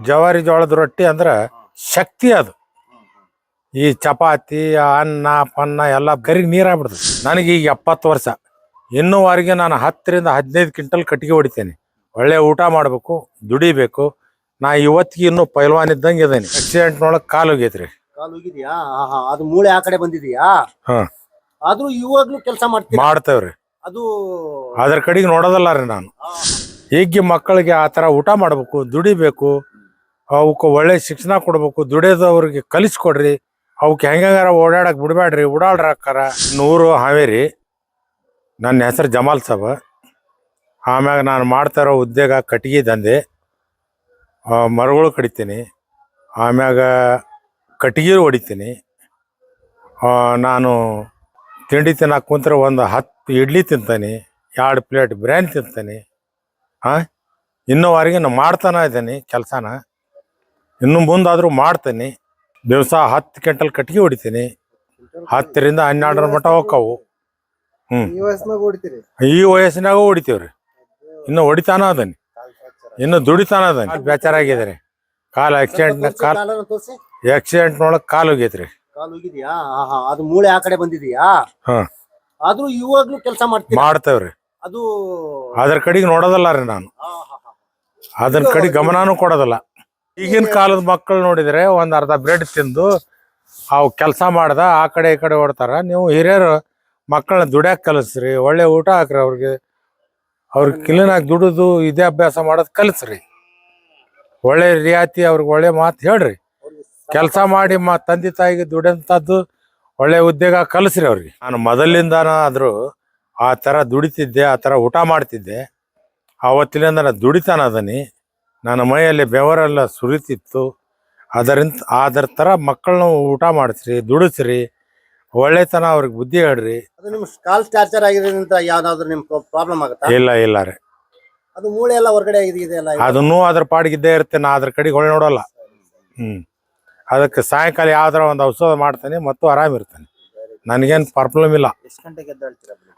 ಜವಾರಿ ಜೋಳದ ರೊಟ್ಟಿ ಅಂದ್ರೆ ಶಕ್ತಿ ಅದು. ಈ ಚಪಾತಿ ಅನ್ನ ಪನ್ನ ಎಲ್ಲ ಕರಿಗೆ ನೀರಾಗ್ಬಿಡ್ತದೆ. ನನಗೆ ಈಗ 70 ವರ್ಷ. ಇನ್ನೂವರೆಗೆ ನಾನು 10 ರಿಂದ 15 ಕ್ವಿಂಟಲ್ ಕಟ್ಟಿಗೆ ಹೊಡಿತೇನೆ. ಒಳ್ಳೆ ಊಟ ಮಾಡಬೇಕು, ದುಡಿಬೇಕು. ನಾ ಇವತ್ತಿಗೆ ಇನ್ನೂ ಪೈಲ್ವಾನ್ ಇದ್ದಂಗೆ ಇದ್ದೇನೆ. ಆಕ್ಸಿಡೆಂಟ್ನೊಳಗೆ ಕಾಲು ಹೋಗೈತ್ರಿ. ಕಾಲು ಹೋಗಿದ್ಯಾ? ಅದು ಮೂಳೆ ಆ ಕಡೆ ಬಂದಿದ್ಯಾ? ಆದ್ರೂ ಇವಾಗ್ಲೂ ಕೆಲಸ ಮಾಡ್ತೇವ್ರಿ. ಅದು ಅದ್ರ ಕಡೆಗೆ ನೋಡೋದಲ್ಲ ರೀ ನಾನು. ಈಗ ಮಕ್ಕಳಿಗೆ ಆ ತರ ಊಟ ಮಾಡ್ಬೇಕು, ದುಡಿಬೇಕು, ಅವಕ್ಕೆ ಒಳ್ಳೆ ಶಿಕ್ಷಣ ಕೊಡ್ಬೇಕು, ದುಡಿಯೋದವ್ರಿಗೆ ಕಲಿಸ್ಕೊಡ್ರಿ. ಅವಕ್ಕೆ ಹೆಂಗಾರ ಓಡಾಡಕ್ ಬಿಡ್ಬೇಡ್ರಿ, ಓಡಾಡ್ರಾಕಾರ. ಹಾವೇರಿ. ನನ್ನ ಹೆಸರು ಜಮಾಲ್ ಸಾಬ್. ಆಮ್ಯಾಗ ನಾನು ಮಾಡ್ತಾ ಇರೋ ಉದ್ಯೋಗ ಕಟ್ಟಿಗೆ ದಂಧೆ. ಮರಗಳು ಕಡಿತೀನಿ, ಆಮ್ಯಾಗ ಕಟ್ಟಿಗೆ ಹೊಡಿತೀನಿ. ನಾನು ತಿಂಡಿ ತಿನ್ನಕ್ಕೆ ಕುಂತ್ರೆ ಒಂದು 10 ಇಡ್ಲಿ ತಿಂತಾನೆ, 2 ಪ್ಲೇಟ್ ಬಿರಿಯಾನಿ ತಿಂತಾನೆ. ಇನ್ನೂವರೆಗೆ ನಾನು ಮಾಡ್ತಾನೆ ಇದ್ದೀನಿ ಕೆಲಸನ. ಇನ್ನು ಮುಂದಾದರೂ ಮಾಡ್ತೀನಿ. ದಿವಸ 10 ಕ್ವಿಂಟಲ್ ಕಟ್ಟಿಗೆ ಹೊಡಿತೀನಿ. 10 ರಿಂದ 12 ಮಟ್ಟ ಹೋಗ್ತಾವು. ಈ ವಯಸ್ಸಿನಾಗ ಹೊಡಿತೀವ್ರಿ. ಇನ್ನು ಹೊಡಿತಾನ ಅದನಿ, ಇನ್ನು ದುಡಿತಾನ ಅದನಿ. ಬೇಚಾರಾಗಿದ್ದಾರೆ. ಕಾಲು ಆಕ್ಸಿಡೆಂಟ್ನೊಳಗೆ ಕಾಲು ಹೋಗೈತ್ರಿ. ಕಾಲು ಹೋಗಿದ್ಯಾ? ಅದು ಮೂಳೆ ಆ ಕಡೆ ಬಂದಿದ್ಯಾ? ಆದ್ರೂ ಇವಾಗ್ಲೂ ಕೆಲಸ ಮಾಡ್ತೇವ್ರಿ. ಅದು ಅದ್ರ ಕಡೆಗೆ ನೋಡೋದಲ್ಲ ರೀ ನಾನು. ಅದ್ರ ಕಡೆ ಗಮನನೂ ಕೊಡೋದಲ್ಲ. ಈಗಿನ ಕಾಲದ ಮಕ್ಕಳು ನೋಡಿದ್ರೆ ಒಂದ್ ಅರ್ಧ ಬ್ರೆಡ್ ತಿಂದು ಅವು ಕೆಲಸ ಮಾಡ್ದ ಆ ಕಡೆ ಈ ಕಡೆ ಓಡ್ತಾರ. ನೀವು ಹಿರಿಯರು ಮಕ್ಕಳನ್ನ ದುಡ್ಯಾಕ ಕಲಿಸ್ರಿ, ಒಳ್ಳೆ ಊಟ ಹಾಕ್ರಿ. ಅವ್ರಿಗೆ ಕ್ಲೀನಾಗಿ ದುಡಿದು ಇದೇ ಅಭ್ಯಾಸ ಮಾಡೋದು ಕಲಿಸ್ರಿ. ಒಳ್ಳೆ ರಿಯಾತಿ ಅವ್ರಿಗೆ ಒಳ್ಳೆ ಮಾತು ಹೇಳ್ರಿ. ಕೆಲಸ ಮಾಡಿ ತಂದೆ ತಾಯಿಗೆ ದುಡಿಯಂಥದ್ದು ಒಳ್ಳೆ ಉದ್ಯೋಗ ಕಲಿಸ್ರಿ ಅವ್ರಿಗೆ. ನಾನು ಮೊದಲಿಂದಾನ ಆದ್ರೂ ಆ ಥರ ದುಡಿತಿದ್ದೆ, ಆ ಥರ ಊಟ ಮಾಡ್ತಿದ್ದೆ. ಆವತ್ತಿನಿಂದ ನಾನು ದುಡಿತಾನ ಅದನಿ. ನನ್ನ ಮೈಯಲ್ಲಿ ಬೆವರೆಲ್ಲ ಸುರಿತಿತ್ತು. ಅದರ ಥರ ಮಕ್ಕಳನ್ನ ಊಟ ಮಾಡಿಸ್ರಿ, ದುಡಿಸ್ರಿ, ಒಳ್ಳೆತನ ಅವ್ರಿಗೆ ಬುದ್ಧಿ ಹೇಳ್ರಿ. ಅದು ನಿಮ್ ಕಾಲ್ ಸ್ಟ್ಯಾಚರ್ ಆಗಿರೋದ್ರಿಂದ ಯಾವ್ದಾದ್ರು ನಿಮ್ ಪ್ರಾಬ್ಲಮ್ ಆಗುತ್ತಾ? ಇಲ್ಲ ರೀ. ಅದು ಮೂಳೆ ಎಲ್ಲ ಹೊರಗಡೆ ಇದೆಯಲ್ಲ, ಅದನ್ನೂ ಅದ್ರ ಪಾಡಿಗಿದ್ದೇ ಇರುತ್ತೆ. ನಾ ಅದ್ರ ಕಡೆಗೆ ಹೊಳೆ ನೋಡಲ್ಲ. ಅದಕ್ಕೆ ಸಾಯಂಕಾಲ ಯಾವ್ದಾರ ಒಂದು ಔಷಧ ಮಾಡ್ತೇನೆ ಮತ್ತು ಆರಾಮಿರ್ತೇನೆ. ನನಗೇನು ಪ್ರಾಬ್ಲಮ್ ಇಲ್ಲ.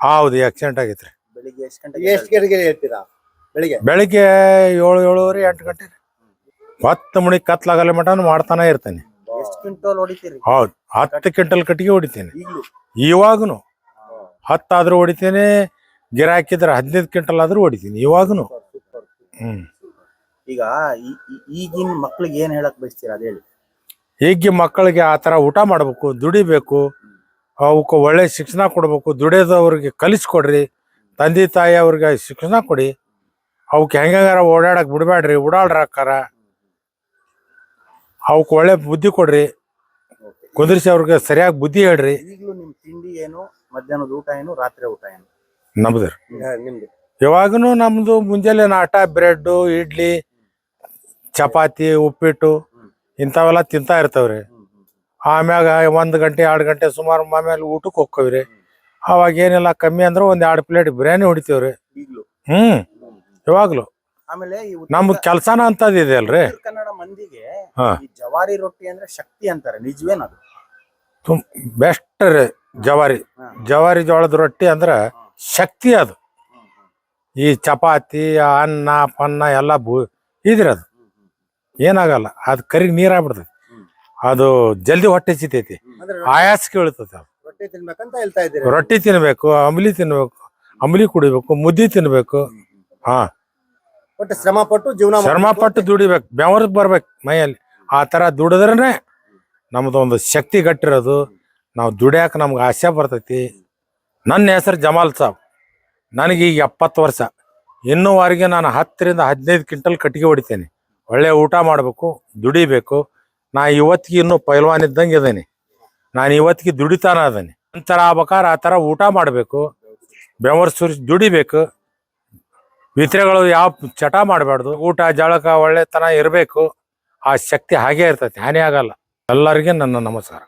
ಹೌದು, ಆಕ್ಸಿಡೆಂಟ್ ಆಗೈತ್ರಿ. ಎಷ್ಟು ಗಂಟೆಗೆ ಹೇಳ್ತೀರಾ? ಬೆಳಿಗ್ಗೆ 7, 7:30, 8 ಗಂಟೆ. 10 ಮಣಿ ಕತ್ಲಾಗಲ್ಲ ಮಟನು ಮಾಡ್ತಾನೆ ಇರ್ತೇನೆ. ಹೌದು, 10 ಕ್ವಿಂಟಲ್ ಕಟ್ಟಿಗೆ ಹೊಡಿತೇನೆ. ಇವಾಗನು 10 ಆದ್ರೂ ಹೊಡಿತೇನೆ. ಗಿರಾಕಿದ್ರೆ 15 ಕ್ವಿಂಟಲ್ ಆದ್ರೂ ಹೊಡಿತೀನಿ ಇವಾಗನು. ಈಗ ಈಗಿನ ಮಕ್ಳಿಗೆ ಏನ್ ಹೇಳಕ್ ಬಯಸ್ತೀರಾ ಅದ ಹೇಳಿ. ಈಗ ಮಕ್ಕಳಿಗೆ ಆ ತರ ಊಟ ಮಾಡ್ಬೇಕು, ದುಡಿಬೇಕು, ಅವಕ್ಕೆ ಒಳ್ಳೆ ಶಿಕ್ಷಣ ಕೊಡ್ಬೇಕು, ದುಡಿಯೋದವ್ರಿಗೆ ಕಲಿಸ್ಕೊಡ್ರಿ. ತಂದೆ ತಾಯಿ ಅವ್ರಿಗೆ ಶಿಕ್ಷಣ ಕೊಡಿ. ಅವಕ್ಕೆ ಹೆಂಗಾರ ಓಡಾಡಕ್ ಬಿಡ್ಬೇಡ್ರಿ, ಓಡಾಡ್ರಾಕಾರ. ಅವಕ್ಕೆ ಒಳ್ಳೆ ಬುದ್ಧಿ ಕೊಡ್ರಿ, ಕುಂದ್ರಿಸಿ ಅವ್ರಿಗೆ ಸರಿಯಾಗಿ ಬುದ್ಧಿ ಹೇಳ್ರಿ. ಈಗಲೂ ನಿಮ್ ತಿಂಡಿ ಏನು, ಮಧ್ಯಾಹ್ನದ ಊಟ ಏನು, ರಾತ್ರಿ ಊಟ ಏನು? ನಮ್ದು ಯಾವಾಗನು ನಮ್ದು ಮುಂಜಾನೆ ನಾಟ ಬ್ರೆಡ್, ಇಡ್ಲಿ, ಚಪಾತಿ, ಉಪ್ಪಿಟ್ಟು ಇಂಥವೆಲ್ಲ ತಿಂತಾ ಇರ್ತಾವ್ರಿ. ಆಮ್ಯಾಗ 1 ಗಂಟೆ 2 ಗಂಟೆ ಸುಮಾರು ಆಮೇಲೆ ಊಟಕ್ಕೆ ಹೋಗ್ಕವ್ರಿ. ಅವಾಗ ಏನಿಲ್ಲ ಕಮ್ಮಿ ಅಂದ್ರೆ 1-2 ಪ್ಲೇಟ್ ಬಿರಿಯಾನಿ ಹೊಡಿತೀವ್ರಿ. ಇವಾಗ್ಲು ನಮ್ದು ಕೆಲ್ಸಾನ ಅಂತದಿದೆ ಅಲ್ರಿ. ಕನ್ನಡ ಮಂದಿಗೆ ಜವಾರಿ ರೊಟ್ಟಿ ಅಂದ್ರೆ ಶಕ್ತಿ ಅಂತಾರೆ, ನಿಜವೇನದು? ಬೆಸ್ಟ್ ರೀ ಜವಾರಿ ಜೋಳದ ರೊಟ್ಟಿ ಅಂದ್ರೆ ಶಕ್ತಿ ಅದು. ಈ ಚಪಾತಿ ಅನ್ನ ಪನ್ನ ಎಲ್ಲ ಇದ್ರಿ ಅದು ಏನಾಗಲ್ಲ. ಅದು ಕರಿಗೆ ನೀರಾಗ್ಬಿಡ್ತೈತಿ. ಅದು ಜಲ್ದಿ ಹೊಟ್ಟೆ ಸಿತೈತಿ, ಆಯಾಸ ಕೇಳ್ತೈತಿ. ಅದು ರೊಟ್ಟಿ ತಿನ್ಬೇಕು, ಅಂಬ್ಲಿ ತಿನ್ಬೇಕು, ಅಂಬ್ಲಿ ಕುಡಿಬೇಕು, ಮುದ್ದಿ ತಿನ್ಬೇಕು. ಶ್ರಮ ಪಟ್ಟು ದುಡಿಬೇಕು, ಬೆವರ್ಗ್ ಬರ್ಬೇಕು ಮೈಯಲ್ಲಿ. ಆ ತರ ದುಡಿದ್ರನೆ ನಮ್ದು ಒಂದು ಶಕ್ತಿ ಗಟ್ಟಿರೋದು. ನಾವು ದುಡಿಯಾಕ ನಮ್ಗೆ ಆಸೆ ಬರ್ತೈತಿ. ನನ್ನ ಹೆಸರು ಜಮಾಲ್ ಸಾಬ್. ನನಗೀಗ 70 ವರ್ಷ. ಇನ್ನೂವರೆಗೆ ನಾನು 10 ರಿಂದ 15 ಕ್ವಿಂಟಲ್ ಕಟ್ಟಿಗೆ ಹೊಡಿತೇನೆ. ಒಳ್ಳೆ ಊಟ ಮಾಡಬೇಕು, ದುಡಿಬೇಕು. ನಾ ಇವತ್ತಿಗೆ ಇನ್ನೂ ಪೈಲ್ವಾನ್ ಇದ್ದಂಗೆ ಇದ್ದೇನೆ. ನಾನು ಇವತ್ತಿಗೆ ದುಡಿತಾನ ಅದೇನೆ. ಒಂಥರ ಆಗ್ಬೇಕಾದ್ರೆ ಆ ಥರ ಊಟ ಮಾಡಬೇಕು, ಬೆವರು ಸುರಿಸಿ ದುಡಿಬೇಕು. ವಿತ್ರೆಗಳು ಯಾವ ಚಟ ಮಾಡಬಾರ್ದು. ಊಟ ಜಳಕ ಒಳ್ಳೆತನ ಇರಬೇಕು. ಆ ಶಕ್ತಿ ಹಾಗೇ ಇರ್ತೈತಿ, ಹಾನಿ ಆಗಲ್ಲ. ಎಲ್ಲರಿಗೆ ನನ್ನ ನಮಸ್ಕಾರ.